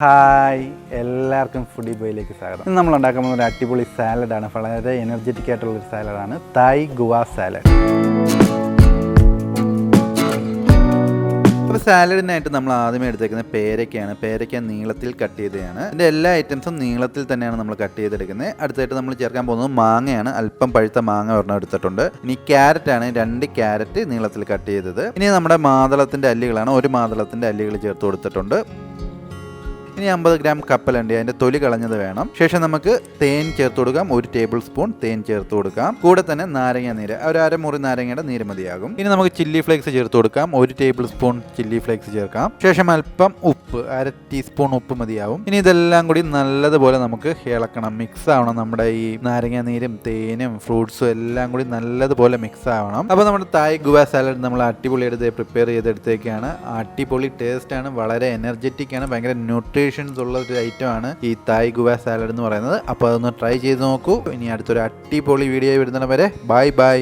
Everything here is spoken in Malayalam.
ഹായ്, എല്ലാവർക്കും ഫുഡി ബോയിലേക്ക് സ്വാഗതം. ഇന്ന് നമ്മൾ ഉണ്ടാക്കാൻ പോകുന്ന ഒരു അടിപൊളി സാലഡാണ്. വളരെ എനർജറ്റിക് ആയിട്ടുള്ളൊരു സാലഡാണ് തായ് ഗുവ സാലഡ്. അപ്പോൾ സാലഡിനായിട്ട് നമ്മൾ ആദ്യമേ എടുത്തേക്കുന്നത് പേരയ്ക്കാണ്. പേരയ്ക്ക നീളത്തിൽ കട്ട് ചെയ്തതാണ്. ഇതിൻ്റെ എല്ലാ ഐറ്റംസും നീളത്തിൽ തന്നെയാണ് നമ്മൾ കട്ട് ചെയ്തെടുക്കുന്നത്. അടുത്തായിട്ട് നമ്മൾ ചേർക്കാൻ പോകുന്നത് മാങ്ങയാണ്. അല്പം പഴുത്ത മാങ്ങ ഒരെണ്ണം എടുത്തിട്ടുണ്ട്. ഇനി ക്യാരറ്റാണ്, 2 ക്യാരറ്റ് നീളത്തിൽ കട്ട് ചെയ്തത്. ഇനി നമ്മുടെ മാതളത്തിൻ്റെ അല്ലികളാണ്. ഒരു മാതളത്തിൻ്റെ അല്ലികൾ ചേർത്ത് കൊടുത്തിട്ടുണ്ട്. ഇനി 50 ഗ്രാം കപ്പലണ്ടി, അതിൻ്റെ തൊലി കളഞ്ഞത് വേണം. ശേഷം നമുക്ക് തേൻ ചേർത്ത് കൊടുക്കാം. 1 ടേബിൾ സ്പൂൺ തേൻ ചേർത്ത് കൊടുക്കാം. കൂടെ തന്നെ നാരങ്ങ നീര്, ഒരു അരമുറി നാരങ്ങയുടെ നീര് മതിയാകും. ഇനി നമുക്ക് ചില്ലി ഫ്ലേക്സ് ചേർത്ത് കൊടുക്കാം. 1 ടേബിൾ സ്പൂൺ ചില്ലി ഫ്ലേക്സ് ചേർക്കാം. ശേഷം അല്പം ഉപ്പ്, 1/2 ടീസ്പൂൺ ഉപ്പ് മതിയാവും. ഇനി ഇതെല്ലാം കൂടി നല്ലതുപോലെ നമുക്ക് ഇളക്കണം, മിക്സ് ആവണം. നമ്മുടെ ഈ നാരങ്ങ നീരും തേനും ഫ്രൂട്ട്സും എല്ലാം കൂടി നല്ലതുപോലെ മിക്സ് ആവണം. അപ്പോൾ നമ്മുടെ തായ് ഗുവ സാലഡ് നമ്മൾ അടിപൊളിയായിട്ട് പ്രിപ്പയർ ചെയ്തെടുത്തേക്കാണ്. അടിപൊളി ടേസ്റ്റ് ആണ്, വളരെ എനർജറ്റിക് ആണ്, ഭയങ്കര ന്യൂട്രീഷൻസ് ഉള്ള ഒരു ഐറ്റം ആണ് ഈ തായ് ഗുവ സാലഡ് എന്ന് പറയുന്നത്. അപ്പോൾ അതൊന്ന് ട്രൈ ചെയ്ത് നോക്കൂ. ഇനി അടുത്തൊരു അടിപൊളി വീഡിയോ വരുന്നവരെ ബൈ ബൈ.